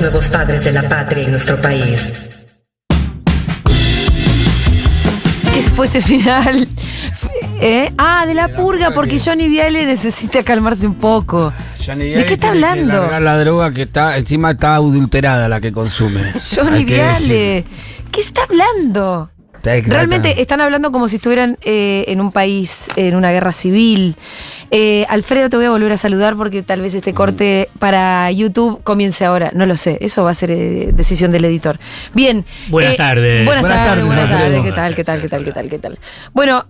los nuevos padres de la patria en nuestro país. ¿Qué fue ese final? De la purga, porque Johnny Viale necesita calmarse un poco. ¿De qué está hablando? Que largar la droga que encima está adulterada la que consume. Johnny Viale, ¿qué está hablando? Realmente están hablando como si estuvieran en un país, en una guerra civil. Alfredo, te voy a volver a saludar porque tal vez este corte para YouTube comience ahora. No lo sé, eso va a ser decisión del editor. Bien. Buenas tardes. Buenas tardes. Alfredo. ¿Qué tal? Bueno,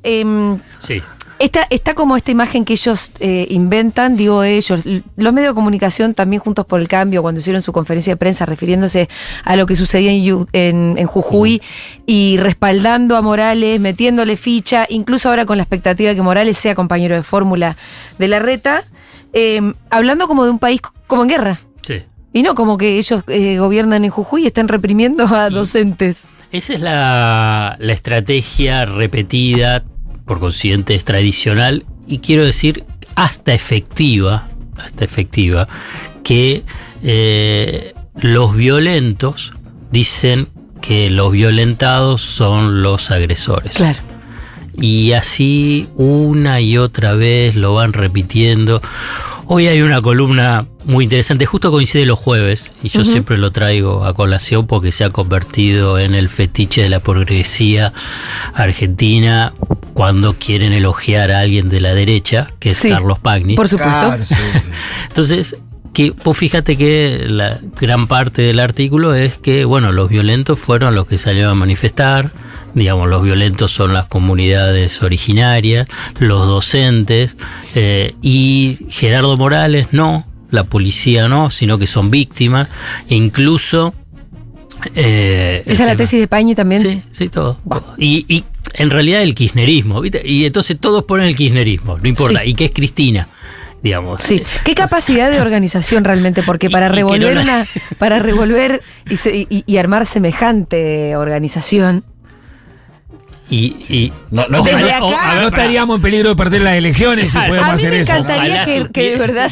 sí. Está como esta imagen que ellos inventan, digo ellos, los medios de comunicación también Juntos por el Cambio, cuando hicieron su conferencia de prensa refiriéndose a lo que sucedía en Jujuy y respaldando a Morales, metiéndole ficha, incluso ahora con la expectativa de que Morales sea compañero de fórmula de Larreta, hablando como de un país como en guerra. Sí. Y no como que ellos gobiernan en Jujuy y están reprimiendo a docentes. Esa es la estrategia repetida, por consiguiente es tradicional y quiero decir hasta efectiva, que los violentos dicen que los violentados son los agresores. Claro. Y así una y otra vez lo van repitiendo. Hoy hay una columna muy interesante, justo coincide los jueves, y yo siempre lo traigo a colación porque se ha convertido en el fetiche de la burguesía argentina cuando quieren elogiar a alguien de la derecha, que es Carlos Pagni. Por supuesto. Claro, sí. Entonces, vos fíjate que la gran parte del artículo es que, bueno, los violentos fueron los que salieron a manifestar. Digamos, los violentos son las comunidades originarias, los docentes, y Gerardo Morales no, la policía no, sino que son víctimas, e incluso... ¿Esa es la tesis de Pagni también? Sí, todo. Y en realidad el kirchnerismo, ¿viste? Y entonces todos ponen el kirchnerismo, no importa, y que es Cristina. Digamos. Sí. ¿Qué capacidad de organización realmente? Porque para revolver para revolver y armar semejante organización. No estaríamos en peligro de perder las elecciones si podemos hacer eso. A mí me encantaría que de verdad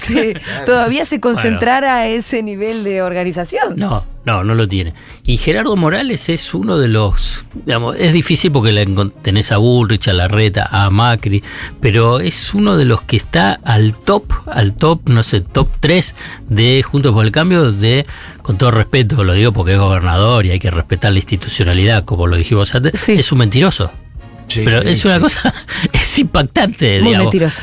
todavía se concentrara a ese nivel de organización. No lo tiene. Y Gerardo Morales es uno de los, digamos, es difícil porque tenés a Bullrich, a Larreta, a Macri, pero es uno de los que está al top, no sé, top 3 de Juntos por el Cambio, con todo respeto, lo digo porque es gobernador y hay que respetar la institucionalidad, como lo dijimos antes, es un mentiroso. Sí, pero es una cosa, es impactante, muy digamos. mentiroso.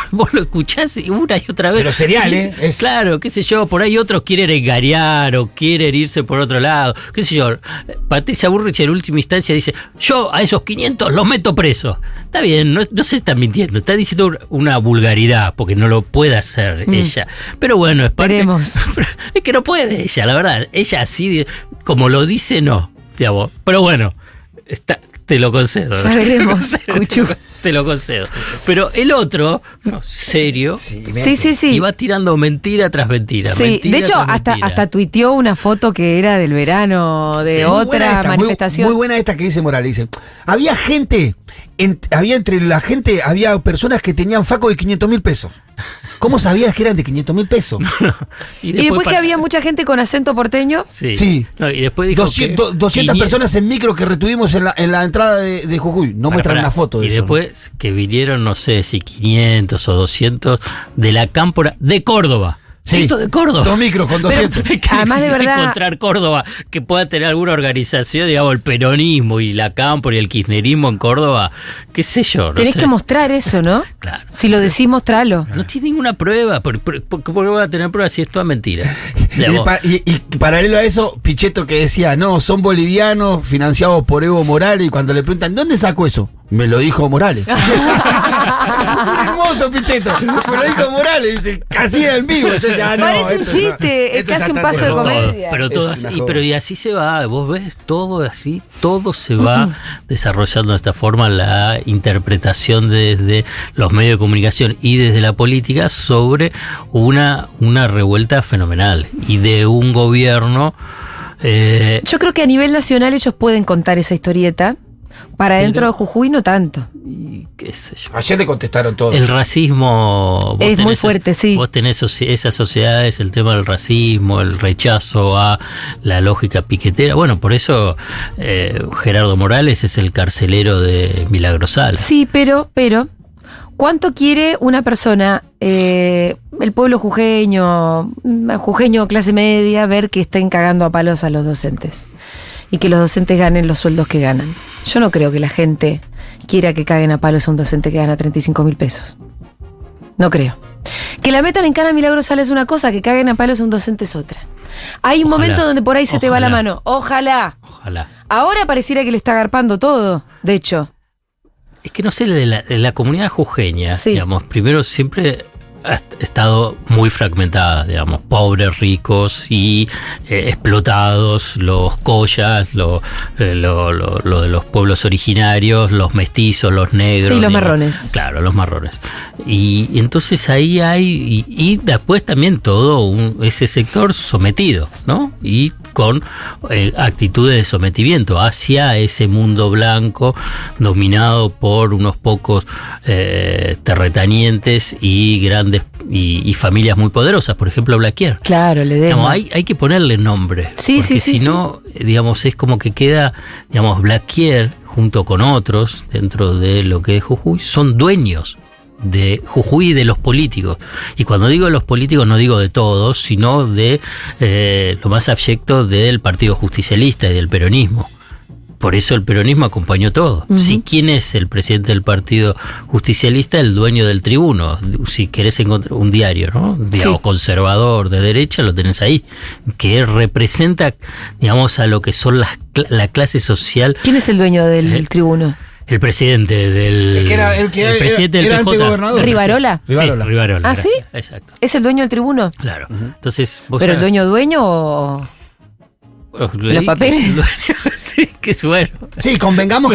Vos lo escuchás una y otra vez. Pero serial, ¿eh? Claro, qué sé yo, por ahí otros quieren engañar o quieren irse por otro lado. Qué sé yo, Patricia Bullrich en última instancia dice, yo a esos 500 los meto presos. Está bien, no se está mintiendo, está diciendo una vulgaridad, porque no lo puede hacer ella. Pero bueno, es parte... Veremos. Es que no puede ella, la verdad. Ella así, como lo dice, no. Digamos. Pero bueno, te lo concedo. Ya veremos, Cuchu. Te lo concedo. Pero el otro, serio, sí. Y va tirando mentira tras mentira. Sí, mentira de hecho, hasta tuiteó una foto que era del verano de otra manifestación. Muy buena esta que dice Morales. Dice, había gente, entre la gente, había personas que tenían facos de 500.000 pesos. ¿Cómo sabías que eran de 500.000 pesos? Y después que había mucha gente con acento porteño. Sí. No, y después dijo 200 personas en micro que retuvimos en la entrada de Jujuy. No muestran una foto de eso. Y después que vinieron, no sé si 500 o 200 de la cámpora de Córdoba. Sí, esto de Córdoba. 2 micros con 200. Pero, además de verdad encontrar Córdoba que pueda tener alguna organización, digamos, el peronismo y la cámpora y el kirchnerismo en Córdoba, qué sé yo. Tenés que mostrar eso, ¿no? Claro. Si lo decís, mostralo. No tiene ninguna prueba. ¿Por qué voy a tener pruebas si es toda mentira? Y paralelo a eso, Pichetto que decía, no, son bolivianos financiados por Evo Morales, y cuando le preguntan, ¿dónde sacó eso? Me lo dijo Morales. Hermoso, Pichetto. Me lo dijo Morales. Dice, casi en vivo. Yo decía, no, parece un chiste, es casi un paso de comedia. Pero y así se va, vos ves todo así, todo se va desarrollando de esta forma, la interpretación desde los medios de comunicación y desde la política sobre una revuelta fenomenal y de un gobierno. Yo creo que a nivel nacional ellos pueden contar esa historieta. Para Pero- dentro de Jujuy no tanto. Y qué sé yo. Ayer le contestaron todo. El racismo... vos Es muy tenés fuerte, sí. Vos tenés esas sociedades, el tema del racismo, el rechazo a la lógica piquetera. Bueno, por eso Gerardo Morales es el carcelero de Milagrosala. Sí, pero, ¿cuánto quiere una persona, el pueblo jujeño clase media, ver que estén cagando a palos a los docentes? Y que los docentes ganen los sueldos que ganan. Yo no creo que la gente quiera que caguen a palos a un docente que gana 35.000 pesos. No creo. Que la metan en cana a Milagrosala es una cosa, que caguen a palos a un docente es otra. Hay un Ojalá. momento donde por ahí se te va la Ojalá. mano. Ojalá. Ojalá. Ahora pareciera que le está agarpando todo, de hecho. Es que no sé, de la comunidad jujeña, Sí. digamos, primero siempre ha estado muy fragmentada, digamos, pobres, ricos y explotados, los collas, lo de los pueblos originarios, los mestizos, los negros. Sí, los digamos. marrones. Claro, los marrones. Y entonces ahí hay, y después también todo ese sector sometido, ¿no? Y con actitudes de sometimiento hacia ese mundo blanco dominado por unos pocos terratenientes y grandes y familias muy poderosas, por ejemplo Blaquier. Claro, le demos. Digamos, hay que ponerle nombre, Sí, porque sí, sí, si no, digamos, es como que queda, digamos, Blaquier junto con otros dentro de lo que es Jujuy, son dueños de Jujuy y de los políticos. Y cuando digo de los políticos no digo de todos, sino de lo más abyecto del Partido Justicialista y del peronismo. Por eso el peronismo acompañó todo. Ujú. Si quién es el presidente del Partido Justicialista, el dueño del Tribuno. Si querés encontrar un diario, ¿no? Digamos, Sí. conservador de derecha, lo tenés ahí. Que representa, digamos, a lo que son la clase social. ¿Quién es el dueño del tribuno? El presidente del. El que era presidente del era PJ. antigobernador. ¿Rivarola? Rivarola. Sí, Rivarola. ¿Ah, gracias. sí? Exacto. ¿Es el dueño del tribuno? Claro. Entonces, vos ¿Pero el sabés- dueño o...? Leí papeles? que el dueño- sí, que es bueno. Sí, convengamos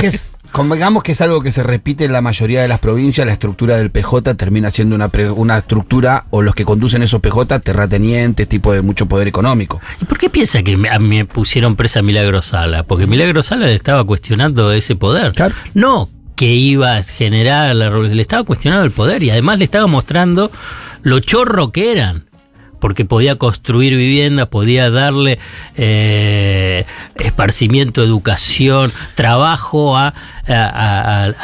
que es algo que se repite en la mayoría de las provincias. La estructura del PJ termina siendo una estructura, o los que conducen esos PJ, terratenientes, tipo de mucho poder económico. ¿Y por qué piensa que me pusieron presa a Milagrosala? Porque Milagrosala le estaba cuestionando ese poder. Claro. No que iba a generar la revolución, le estaba cuestionando el poder y además le estaba mostrando lo chorro que eran. Porque podía construir viviendas, podía darle esparcimiento, educación, trabajo a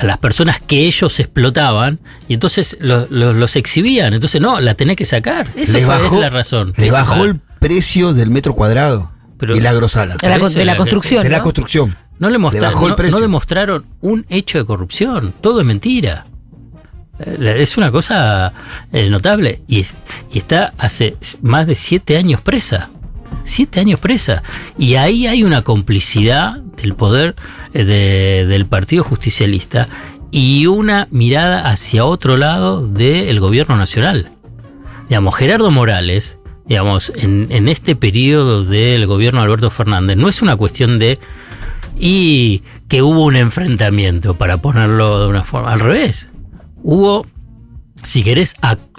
las personas que ellos explotaban, y entonces los exhibían. Entonces, no, la tenés que sacar. Esa es la razón. Le bajó el precio del metro cuadrado. Pero- Milagrosala. De la, Eso de la es construcción, De la ¿no? construcción. No le bajó el no precio. demostraron un hecho de corrupción. Todo es mentira. Es una cosa notable. Y está hace más de 7 años presa. 7 años presa. Y ahí hay una complicidad del poder del Partido Justicialista y una mirada hacia otro lado del gobierno nacional. Digamos, Gerardo Morales, digamos, en este periodo del gobierno de Alberto Fernández, no es una cuestión de y que hubo un enfrentamiento, para ponerlo de una forma. Al revés. Hubo, si querés,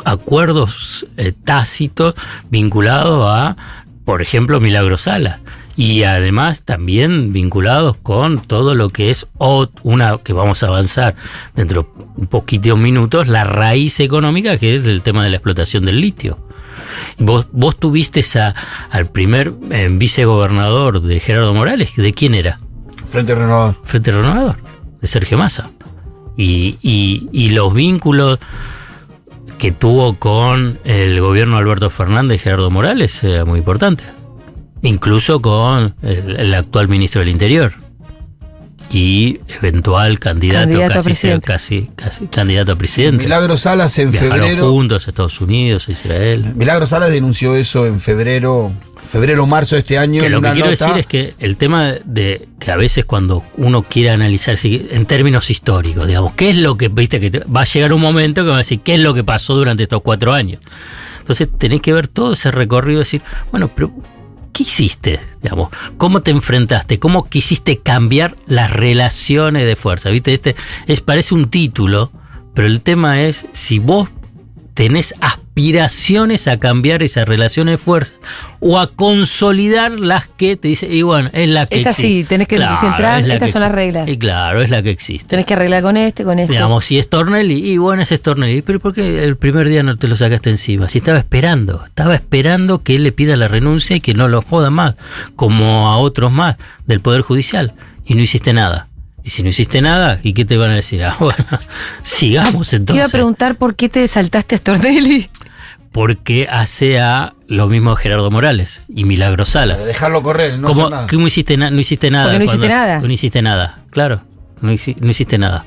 acuerdos tácitos vinculados a, por ejemplo, Milagrosala. Y además también vinculados con todo lo que es que vamos a avanzar dentro de un poquito de minutos, la raíz económica, que es el tema de la explotación del litio. Vos tuviste al primer vicegobernador de Gerardo Morales, ¿de quién era? Frente Renovador. Frente Renovador, de Sergio Massa. Y los vínculos que tuvo con el gobierno de Alberto Fernández y Gerardo Morales era muy importante. Incluso con el actual ministro del Interior y eventual candidato a presidente. casi candidato a presidente. Milagro Salas en Viajaron febrero. juntos a Estados Unidos, a Israel. Milagro Salas denunció eso en febrero o marzo de este año. Que en lo que una quiero nota. decir es que el tema de que a veces cuando uno quiere analizar en términos históricos, digamos, qué es lo que, viste, que va a llegar un momento que va a decir qué es lo que pasó durante estos 4 años. Entonces tenés que ver todo ese recorrido y decir, bueno, pero ¿qué hiciste? Digamos, ¿cómo te enfrentaste? ¿Cómo quisiste cambiar las relaciones de fuerza? ¿Viste? Parece un título, pero el tema es si vos tenés aspiraciones a cambiar esas relaciones de fuerza o a consolidar las que te dicen, y bueno, es la que Es así, existe. tenés que centrar, es la estas que son las existe. reglas. Y claro, es la que existe. Tenés que arreglar con este. Digamos, si es Stornelli, y bueno, ese es Stornelli. Pero ¿por qué el primer día no te lo sacaste encima? Si estaba esperando que él le pida la renuncia y que no lo joda más, como a otros más del Poder Judicial. Y no hiciste nada. Y si no hiciste nada, ¿y qué te van a decir? Ah, bueno, sigamos Te entonces. iba a preguntar por qué te saltaste a Stornelli. Porque hace a lo mismo Gerardo Morales y Milagros Salas. Dejarlo correr, no ¿Cómo, hacer nada. ¿Cómo hiciste no hiciste nada? Porque no hiciste nada. No hiciste nada, claro. No hiciste nada.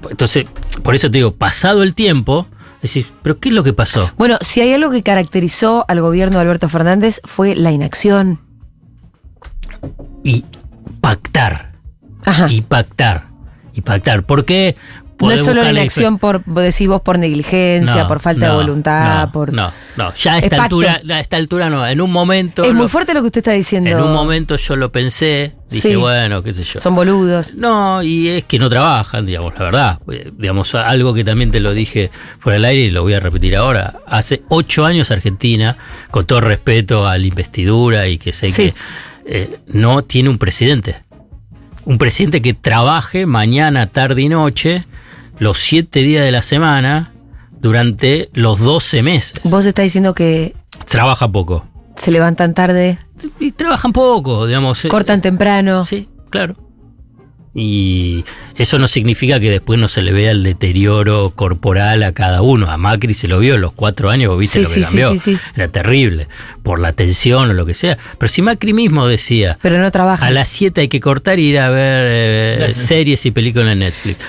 Entonces, por eso te digo, pasado el tiempo, decís, ¿pero qué es lo que pasó? Bueno, si hay algo que caracterizó al gobierno de Alberto Fernández fue la inacción. Y pactar. Ajá. Y pactar. ¿Por qué? No es Podés solo la buscar la inacción decís vos, por negligencia, No, por falta de voluntad, por... No, ya a Es esta pacto. altura no. En un momento. Es muy fuerte lo que usted está diciendo. En un momento yo lo pensé, dije, Sí. bueno, qué sé yo. Son boludos. No, y es que no trabajan, digamos, la verdad. Digamos, algo que también te lo dije fuera del aire y lo voy a repetir ahora. Hace 8 años Argentina, con todo respeto a la investidura y que sé Sí. que no tiene un presidente. Un presidente que trabaje mañana, tarde y noche, los 7 días de la semana, durante los 12 meses. Vos estás diciendo que Trabaja poco. se levantan tarde, Y trabajan poco, digamos. cortan temprano. Sí, claro. Y eso no significa que después no se le vea el deterioro corporal a cada uno. A Macri se lo vio en los 4 años, vos viste Sí, lo que sí, cambió. sí, sí. Era terrible, por la tensión o lo que sea. Pero si Macri mismo decía, Pero no trabajan. a las 7 hay que cortar y ir a ver series y películas en Netflix.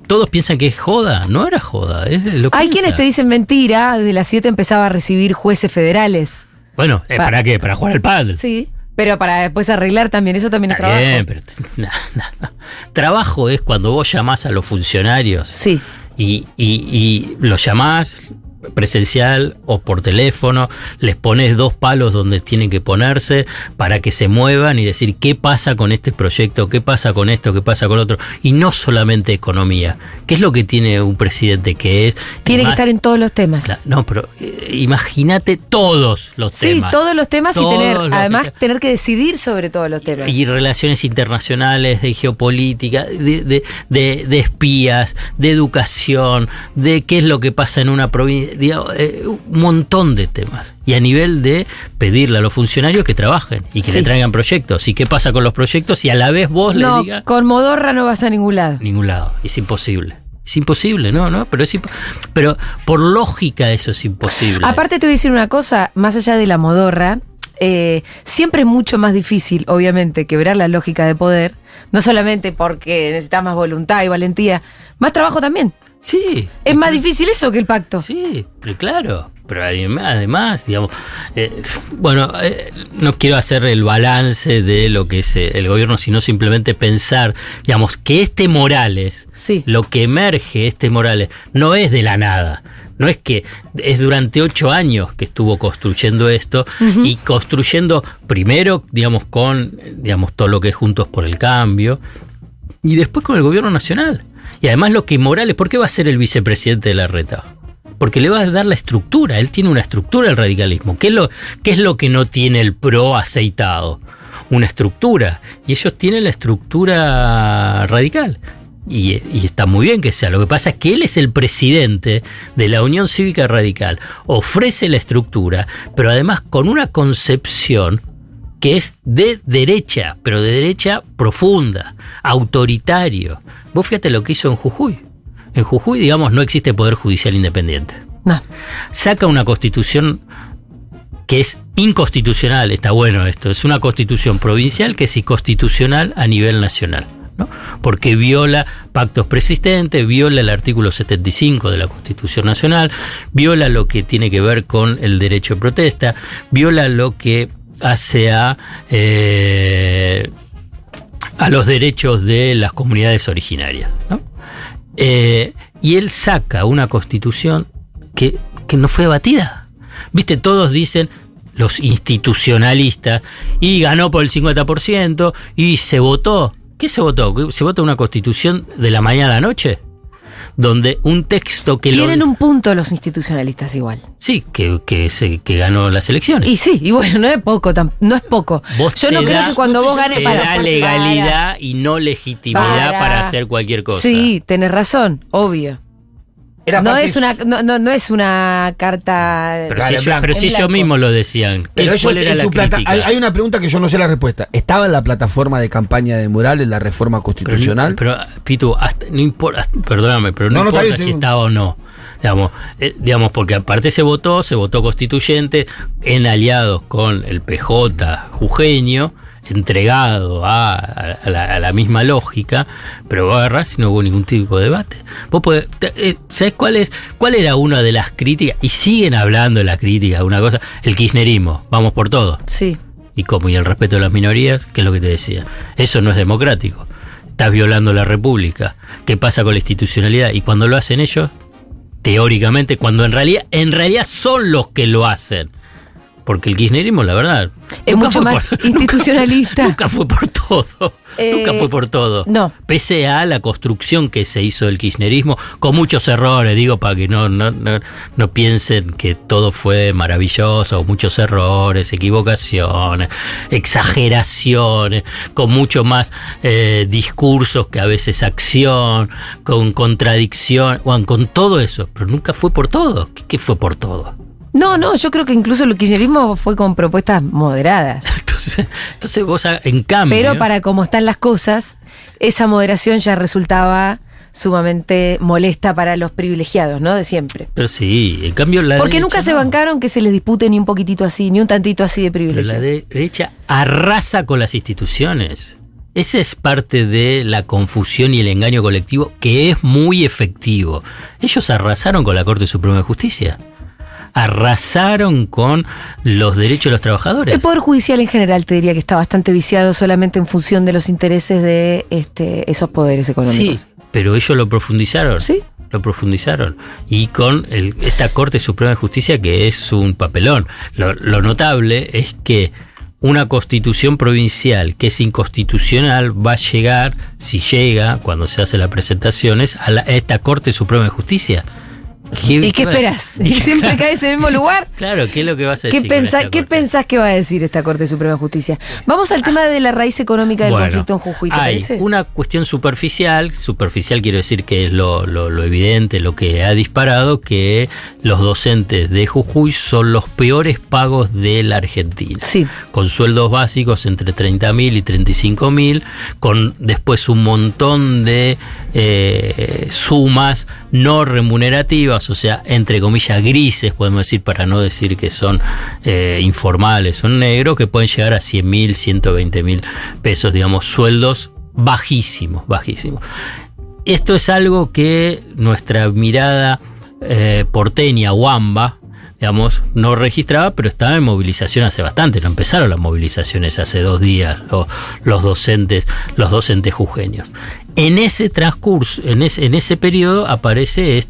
Todos piensan que es joda, no era joda. Lo Hay piensa. quienes te dicen mentira, desde las 7 empezaba a recibir jueces federales. Bueno, ¿para qué? ¿Para jugar al pádel? Sí. Pero para después arreglar también, eso también es Está trabajo. bien, pero no. Trabajo es cuando vos llamás a los funcionarios Sí. y los llamás presencial o por teléfono, les pones 2 palos donde tienen que ponerse para que se muevan y decir qué pasa con este proyecto, qué pasa con esto, qué pasa con otro, y no solamente economía. ¿Qué es lo que tiene un presidente que es? Tiene que además, estar en todos los temas. no, pero imagínate todos los Sí, temas. todos los temas Todos y tener, los además, temas. tener que decidir sobre todos los temas. Y relaciones internacionales, de geopolítica, de espías, de educación, de qué es lo que pasa en una provincia, digamos, un montón de temas. Y a nivel de pedirle a los funcionarios que trabajen y que Sí. le traigan proyectos. ¿Y qué pasa con los proyectos? Y a la vez vos No, le digas con Modorra no vas a ningún lado. ningún lado. Es imposible. Es imposible, ¿no? Pero por lógica eso es imposible. Aparte te voy a decir una cosa, más allá de la Modorra, siempre es mucho más difícil, obviamente, quebrar la lógica de poder, no solamente porque necesitas más voluntad y valentía, más trabajo también. Sí. Es más difícil eso que el pacto. Sí, pero claro. Pero además, digamos, no quiero hacer el balance de lo que es el gobierno, sino simplemente pensar, digamos, que este Morales, Sí. lo que emerge este Morales, no es de la nada. No es que es durante 8 años que estuvo construyendo esto y construyendo primero, digamos, con todo lo que es Juntos por el Cambio y después con el gobierno nacional. Y además lo que Morales, ¿por qué va a ser el vicepresidente de Larreta? Porque le va a dar la estructura, él tiene una estructura del radicalismo. ¿Qué es lo que no tiene el PRO aceitado? Una estructura. Y ellos tienen la estructura radical. Y está muy bien que sea. Lo que pasa es que él es el presidente de la Unión Cívica Radical. Ofrece la estructura, pero además con una concepción que es de derecha, pero de derecha profunda, autoritario. Vos fíjate lo que hizo en Jujuy. En Jujuy, digamos, no existe poder judicial independiente. No. Saca una constitución que es inconstitucional, está bueno esto, es una constitución provincial que es inconstitucional a nivel nacional, ¿no? Porque viola pactos preexistentes, viola el artículo 75 de la Constitución Nacional, viola lo que tiene que ver con el derecho de protesta, viola lo que hace a los derechos de las comunidades originarias, ¿no? Y él saca una constitución que no fue debatida. Viste, todos dicen, los institucionalistas, y ganó por el 50%, y se votó. ¿Qué se votó? ¿Se vota una constitución de la mañana a la noche? donde un texto que Tienen un punto los institucionalistas igual. Sí, que ganó las elecciones. Y sí, y bueno, no es poco, no es poco. Yo no creo que cuando vos ganes... Te da legalidad y no legitimidad para hacer cualquier cosa. Sí, tenés razón, obvio. No es una carta. Pero si ellos mismos lo decían. ¿Cuál era la crítica? Hay una pregunta que yo no sé la respuesta. ¿Estaba en la plataforma de campaña de Morales la reforma constitucional? Pero Pitu, no importa, perdóname, pero no importa si estaba o no. Digamos, porque aparte se votó constituyente en aliados con el PJ jujeño, entregado a la misma lógica, pero vos agarrás y no hubo ningún tipo de debate. ¿Sabés cuál era una de las críticas? Y siguen hablando de las críticas, una cosa, el kirchnerismo, vamos por todo. Sí. Y el respeto de las minorías, ¿qué es lo que te decía? Eso no es democrático. Estás violando la república. ¿Qué pasa con la institucionalidad? Y cuando lo hacen ellos, teóricamente, cuando en realidad son los que lo hacen. Porque el kirchnerismo, la verdad, es mucho más institucionalista. Nunca fue por todo. Nunca fue por todo. No. Pese a la construcción que se hizo del kirchnerismo, con muchos errores, digo, para que no piensen que todo fue maravilloso, muchos errores, equivocaciones, exageraciones, con mucho más discursos que a veces acción, con contradicción, con todo eso. Pero nunca fue por todo. ¿Qué fue por todo? No, yo creo que incluso el kirchnerismo fue con propuestas moderadas. Entonces vos, en cambio... Pero para cómo están las cosas, esa moderación ya resultaba sumamente molesta para los privilegiados, ¿no? De siempre. Pero sí, en cambio la porque derecha nunca se bancaron que se les dispute ni un poquitito así, ni un tantito así de privilegios. Pero la derecha arrasa con las instituciones. Esa es parte de la confusión y el engaño colectivo que es muy efectivo. Ellos arrasaron con la Corte Suprema de Justicia. Arrasaron con los derechos de los trabajadores. El Poder Judicial en general te diría que está bastante viciado solamente en función de los intereses de esos poderes económicos. Sí, pero ellos lo profundizaron. Sí. Lo profundizaron. Y con esta Corte Suprema de Justicia que es un papelón. Lo notable es que una constitución provincial que es inconstitucional va a llegar, si llega, cuando se hacen las presentaciones, a esta Corte Suprema de Justicia. ¿Y qué esperás? ¿Y siempre caes en el mismo lugar? Claro, ¿qué es lo que vas a decir? ¿Qué pensás que va a decir esta Corte Suprema de Justicia? Vamos al tema de la raíz económica del conflicto en Jujuy, ¿te parece? Una cuestión superficial quiero decir que es lo evidente, lo que ha disparado, que los docentes de Jujuy son los peores pagos de la Argentina. Sí. Con sueldos básicos entre 30.000 y 35.000, con después un montón de sumas no remunerativas, o sea, entre comillas grises, podemos decir, para no decir que son informales, son negros, que pueden llegar a 100.000, 120.000 pesos, digamos, sueldos bajísimos. Esto es algo que nuestra mirada porteña, Wamba, digamos, no registraba, pero estaba en movilización hace bastante. No empezaron las movilizaciones hace 2 días los docentes jujeños. En ese transcurso, en ese periodo aparece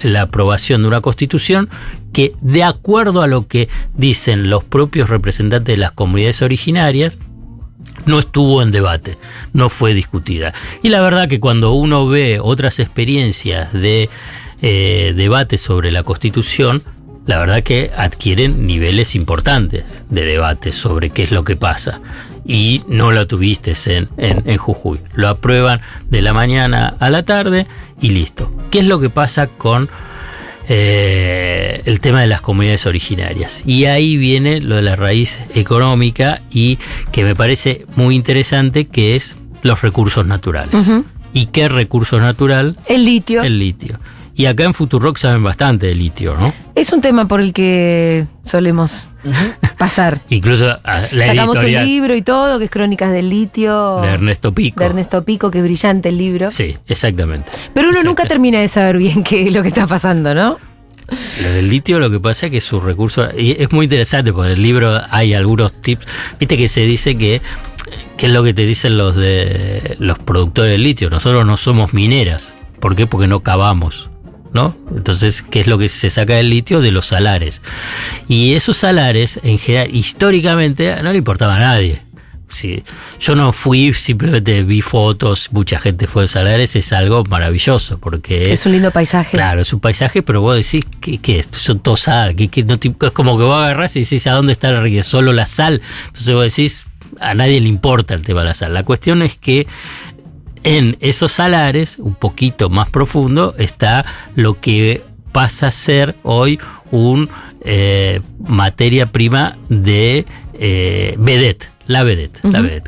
la aprobación de una constitución que, de acuerdo a lo que dicen los propios representantes de las comunidades originarias, no estuvo en debate, no fue discutida. Y la verdad que cuando uno ve otras experiencias de debate sobre la Constitución, la verdad que adquieren niveles importantes de debate sobre qué es lo que pasa. Y no lo tuviste en Jujuy. Lo aprueban de la mañana a la tarde y listo. ¿Qué es lo que pasa con el tema de las comunidades originarias? Y ahí viene lo de la raíz económica y que me parece muy interesante, que es los recursos naturales. Uh-huh. ¿Y qué recurso natural? El litio. El litio. Y acá en Futurock saben bastante de litio, ¿no? Es un tema por el que solemos pasar. Incluso sacamos un libro y todo, que es Crónicas del Litio. De Ernesto Pico. De Ernesto Pico, que es brillante el libro. Sí, exactamente. Pero uno nunca termina de saber bien qué es lo que está pasando, ¿no? Lo del litio, lo que pasa es que su recurso... Y es muy interesante, porque en el libro hay algunos tips. Viste que se dice que es lo que te dicen los productores del litio. Nosotros no somos mineras. ¿Por qué? Porque no cavamos, ¿no? Entonces, ¿qué es lo que se saca del litio? De los salares. Y esos salares, en general, históricamente, no le importaba a nadie. sí, yo no fui, simplemente vi fotos, mucha gente fue a Salares, es algo maravilloso, porque Es un lindo paisaje. claro, es un paisaje, pero vos decís, ¿qué es? Son todos sal, que no es como que vos agarrás y decís, ¿a dónde está la riqueza? Solo la sal. Entonces vos decís, a nadie le importa el tema de la sal. La cuestión es que en esos salares, un poquito más profundo, está lo que pasa a ser hoy un materia prima de vedette, la vedette,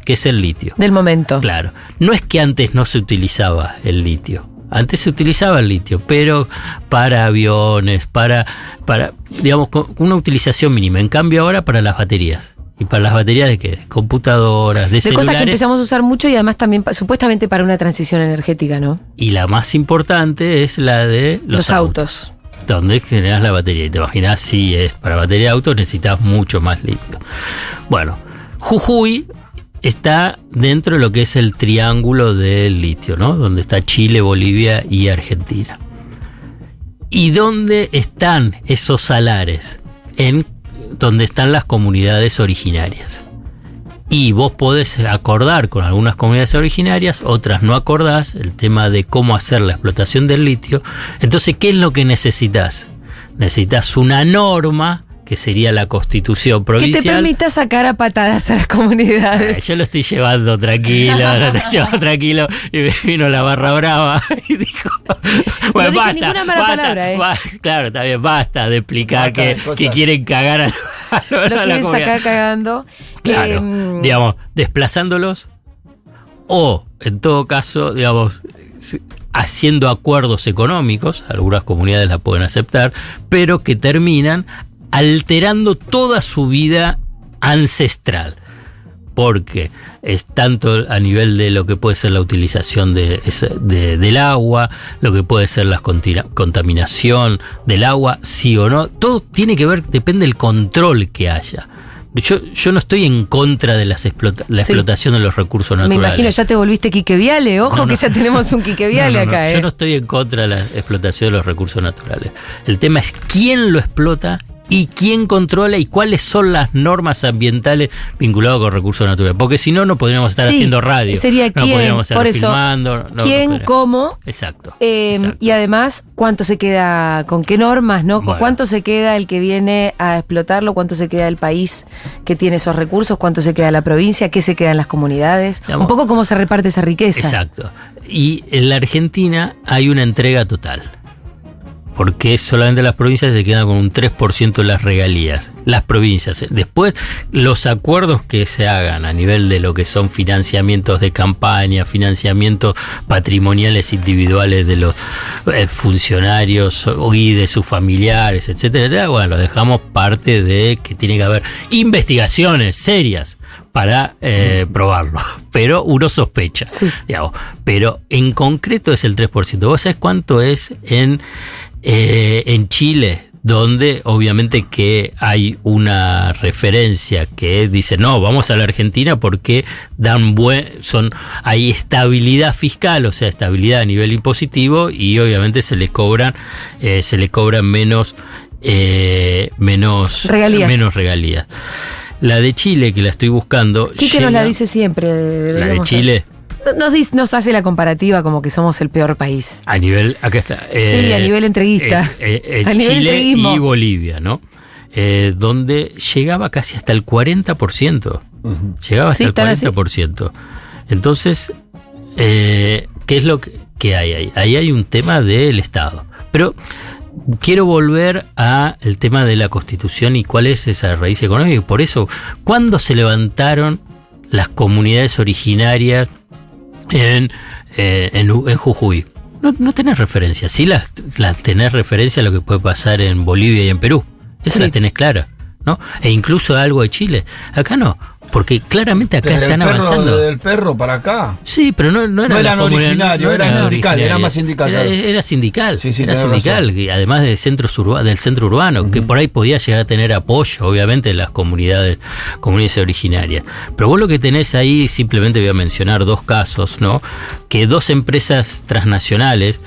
que es el litio. Del momento. Claro, no es que antes no se utilizaba el litio. Antes se utilizaba el litio, pero para aviones, para digamos, con una utilización mínima. En cambio ahora para las baterías. ¿Y para las baterías de qué? De computadoras, de celulares. Cosas que empezamos a usar mucho y además también supuestamente para una transición energética, ¿no? Y la más importante es la de los autos. Donde generas la batería. Y te imaginas, si es para batería de autos, necesitas mucho más litio. Bueno, Jujuy está dentro de lo que es el triángulo del litio, ¿no? Donde está Chile, Bolivia y Argentina. ¿Y dónde están esos salares? En donde están las comunidades originarias. Y vos podés acordar con algunas comunidades originarias, otras no acordás, el tema de cómo hacer la explotación del litio. Entonces, ¿qué es lo que necesitas? Necesitas una norma, que sería la Constitución Provincial. Que te permita sacar a patadas a las comunidades. Yo lo estoy llevando tranquilo, y me vino la barra brava y dijo, bueno, no dije ninguna mala palabra, claro, está bien, basta de explicar Basta que quieren cagar a Lo la quieren comunidad. sacar cagando. Claro, digamos, desplazándolos o, en todo caso, digamos, haciendo acuerdos económicos, algunas comunidades la pueden aceptar, pero que terminan alterando toda su vida ancestral, porque es tanto a nivel de lo que puede ser la utilización del agua, lo que puede ser la contaminación del agua, sí o no, todo tiene que ver, depende del control que haya. Yo no estoy en contra de la explotación de los recursos naturales. Me imagino, ya te volviste Quique Viale, ojo que ya tenemos un Quique Viale acá. Yo no estoy en contra de la explotación de los recursos naturales. El tema es quién lo explota y quién controla y cuáles son las normas ambientales vinculadas con recursos naturales. Porque si no, no podríamos estar haciendo radio. Sería no quién, podríamos estar por eso, filmando. quién, cómo. Exacto, Y además, ¿cuánto se queda? ¿Con qué normas? ¿No? Bueno. ¿Cuánto se queda el que viene a explotarlo? ¿Cuánto se queda el país que tiene esos recursos? ¿Cuánto se queda la provincia? ¿Qué se queda en las comunidades? Digamos, un poco cómo se reparte esa riqueza. Exacto. Y en la Argentina hay una entrega total. Porque solamente las provincias se quedan con un 3% de las regalías. Las provincias. Después, los acuerdos que se hagan a nivel de lo que son financiamientos de campaña, financiamientos patrimoniales individuales de los funcionarios y de sus familiares, etcétera, etcétera, bueno, lo dejamos parte de que tiene que haber investigaciones serias para probarlo. Pero uno sospecha. Sí. Digamos. Pero en concreto es el 3%. ¿Vos sabés cuánto es en Chile? Donde obviamente que hay una referencia que dice no, vamos a la Argentina porque hay estabilidad fiscal, o sea, estabilidad a nivel impositivo, y obviamente se le cobran menos regalías. La de Chile, que la estoy buscando. Quique nos la dice siempre. La de Chile. Nos hace la comparativa como que somos el peor país. A nivel, acá está. Sí, a nivel entreguista. A nivel Chile entreguismo. Y Bolivia, ¿no? Donde llegaba casi hasta el 40%. Llegaba hasta el 40%. Así. Entonces, ¿qué es lo que hay ahí? Ahí hay un tema del Estado. Pero quiero volver al tema de la Constitución y cuál es esa raíz económica. Y por eso, ¿cuándo se levantaron las comunidades originarias en Jujuy? No tenés referencia. Sí las tenés referencia a lo que puede pasar en Bolivia y en Perú. Esas las tenés claras, ¿no? E incluso algo de Chile. Acá no. Porque claramente acá desde están avanzando. Desde el perro para acá. Sí, pero no eran originarios, eran sindical, era más sindical. Era sindical, sí, era sindical, además del centro urbano, que por ahí podía llegar a tener apoyo, obviamente, de las comunidades originarias. Pero vos lo que tenés ahí, simplemente voy a mencionar dos casos, ¿no? Que dos empresas transnacionales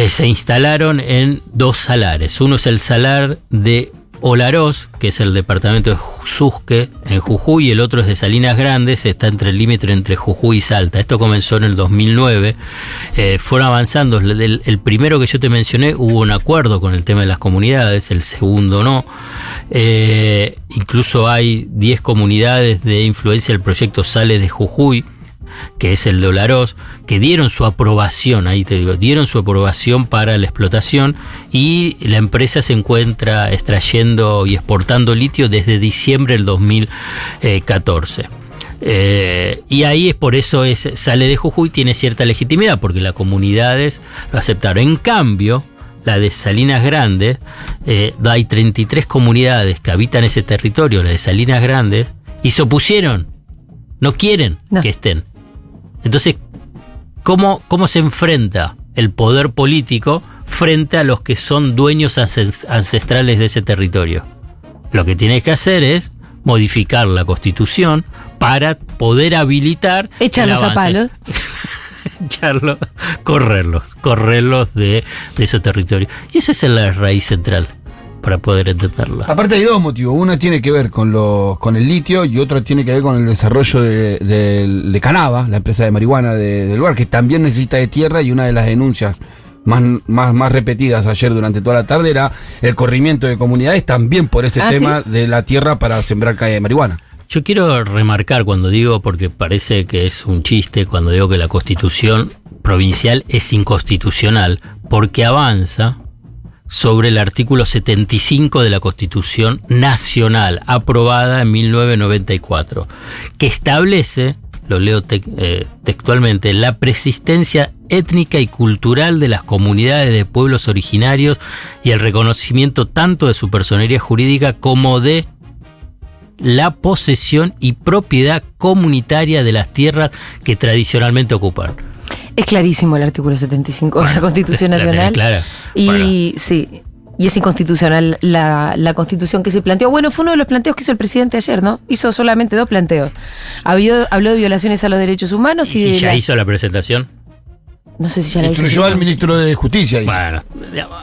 se instalaron en dos salares. Uno es el salar de Olaroz, que es el departamento de Susque, en Jujuy, y el otro es de Salinas Grandes, está entre el límite entre Jujuy y Salta. Esto comenzó en el 2009, fueron avanzando. El primero que yo te mencioné, hubo un acuerdo con el tema de las comunidades, el segundo no. Incluso hay 10 comunidades de influencia del proyecto Sales de Jujuy, que es el de Olaroz, que dieron su aprobación, ahí te digo, dieron su aprobación para la explotación, y la empresa se encuentra extrayendo y exportando litio desde diciembre del 2014. Y ahí es por eso Sales de Jujuy tiene cierta legitimidad, porque las comunidades lo aceptaron. En cambio, la de Salinas Grandes, hay 33 comunidades que habitan ese territorio, la de Salinas Grandes, y se opusieron, no quieren que estén. Entonces, ¿cómo se enfrenta el poder político frente a los que son dueños ancestrales de ese territorio? Lo que tiene que hacer es modificar la Constitución para poder habilitar... Echarlos a palos. correrlos de esos territorios. Y esa es la raíz central para poder entenderlo. Aparte hay dos motivos. Uno tiene que ver con el litio y otro tiene que ver con el desarrollo de Canaba, la empresa de marihuana del lugar, que también necesita de tierra, y una de las denuncias más repetidas ayer durante toda la tarde era el corrimiento de comunidades también por ese tema de la tierra para sembrar calle de marihuana. Yo quiero remarcar cuando digo, porque parece que es un chiste, cuando digo que la Constitución provincial es inconstitucional, porque avanza sobre el artículo 75 de la Constitución Nacional, aprobada en 1994, que establece, lo leo textualmente, la persistencia étnica y cultural de las comunidades de pueblos originarios y el reconocimiento tanto de su personería jurídica como de la posesión y propiedad comunitaria de las tierras que tradicionalmente ocuparon. Es clarísimo el artículo 75 de la Constitución Nacional. Clara. Y sí, y es inconstitucional la Constitución que se planteó. Bueno, fue uno de los planteos que hizo el presidente ayer, ¿no? Hizo solamente 2 planteos. Habló de violaciones a los derechos humanos y ya hizo la presentación. No sé si ya la hizo. Instruyó al ministro de Justicia. Bueno,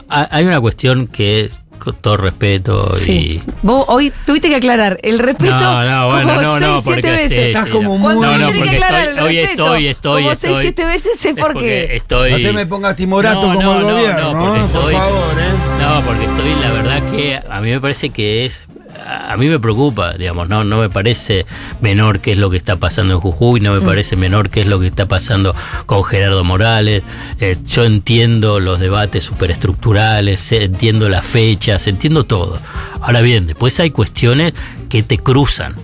hay una cuestión que es, con todo respeto, y... Vos hoy tuviste que aclarar el respeto como 6-7 veces. Estás como muy... Cuando tienes que aclarar el respeto como 6-7 veces es porque... No te me pongas timorato como el gobierno, por favor, No, porque la verdad que a mí me parece que a mí me preocupa, digamos, no me parece menor qué es lo que está pasando en Jujuy, no me parece menor qué es lo que está pasando con Gerardo Morales. Yo entiendo los debates superestructurales, entiendo las fechas, entiendo todo. Ahora bien, después hay cuestiones que te cruzan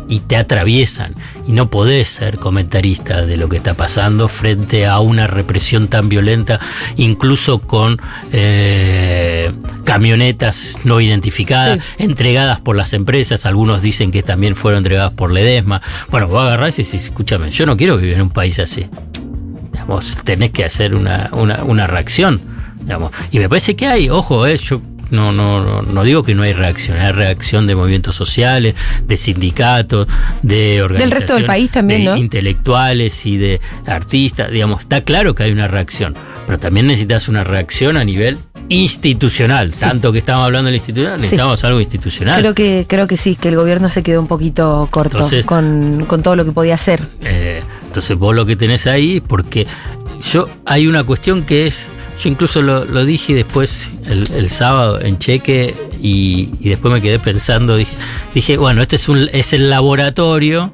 y te atraviesan, y no podés ser comentarista de lo que está pasando frente a una represión tan violenta, incluso con camionetas no identificadas, entregadas por las empresas. Algunos dicen que también fueron entregadas por Ledesma. Bueno, vos agarrás y decís, escúchame, yo no quiero vivir en un país así. Digamos, tenés que hacer una reacción, digamos. Y me parece que hay, ojo, yo no digo que no hay reacción de movimientos sociales, de sindicatos, de organizaciones. Del resto del país también, ¿no? Intelectuales y de artistas, digamos, está claro que hay una reacción, pero también necesitas una reacción a nivel institucional. Tanto que estamos hablando del institucional, necesitamos algo institucional. Creo que sí, que el gobierno se quedó un poquito corto. Entonces, con todo lo que podía hacer. Entonces vos lo que tenés ahí, porque hay una cuestión que es... Yo incluso lo dije después el sábado en Cheque, y después me quedé pensando, dije bueno, este es el laboratorio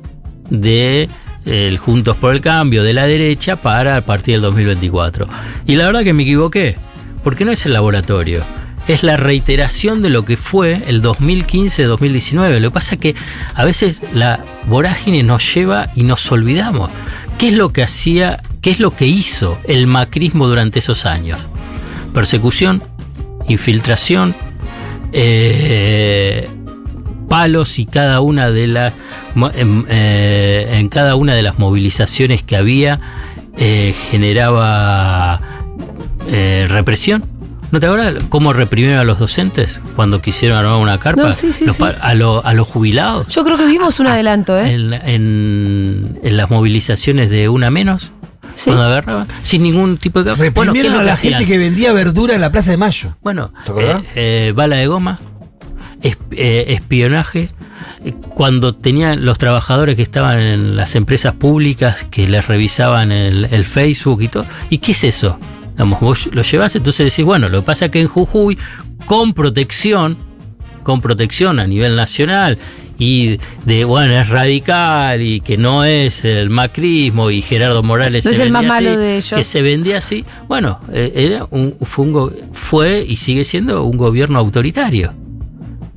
de el Juntos por el Cambio de la derecha para a partir del 2024. Y la verdad que me equivoqué, porque no es el laboratorio, es la reiteración de lo que fue el 2015-2019. Lo que pasa es que a veces la vorágine nos lleva y nos olvidamos. ¿Qué es lo que hizo el macrismo durante esos años? Persecución, infiltración, palos, y en cada una de las movilizaciones que había generaba represión. ¿No te acuerdas cómo reprimieron a los docentes cuando quisieron armar una carpa? No, sí. A los jubilados. Yo creo que vimos un adelanto, En las movilizaciones de Una Menos, cuando agarraban, sin ningún tipo de... Reprimieron a la gente que vendía verdura en la Plaza de Mayo. Bueno, ¿te acordás? Bala de Goma. espionaje cuando tenían los trabajadores que estaban en las empresas públicas que les revisaban el Facebook y todo. ¿Y qué es eso? Digamos, vos lo llevás, entonces decís, bueno, lo que pasa es que en Jujuy, con protección a nivel nacional, y es radical y que no es el macrismo, y Gerardo Morales no es el más malo así, de ellos, que se vendía así, bueno, fue y sigue siendo un gobierno autoritario.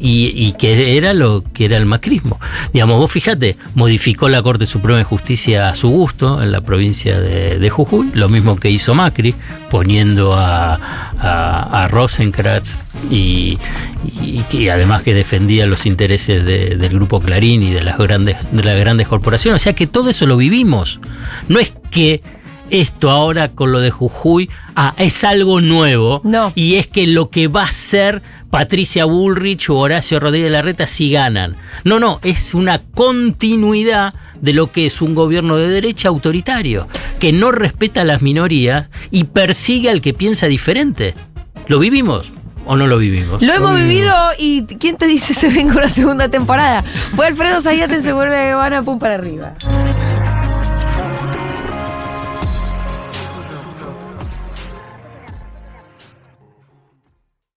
Y que era lo que era el macrismo. Digamos, vos fíjate, modificó la Corte Suprema de Justicia a su gusto en la provincia de Jujuy, lo mismo que hizo Macri, poniendo a Rosenkrantz y además que defendía los intereses del grupo Clarín y de las grandes corporaciones. O sea que todo eso lo vivimos. No es que esto ahora con lo de Jujuy es algo nuevo, no. Y es que lo que va a ser Patricia Bullrich o Horacio Rodríguez Larreta si ganan. No, es una continuidad de lo que es un gobierno de derecha autoritario, que no respeta a las minorías y persigue al que piensa diferente. ¿Lo vivimos o no lo vivimos? Lo hemos vivido, y ¿quién te dice se venga una segunda temporada? Fue Alfredo Zayat en Se Vuelve Habana, pum para arriba.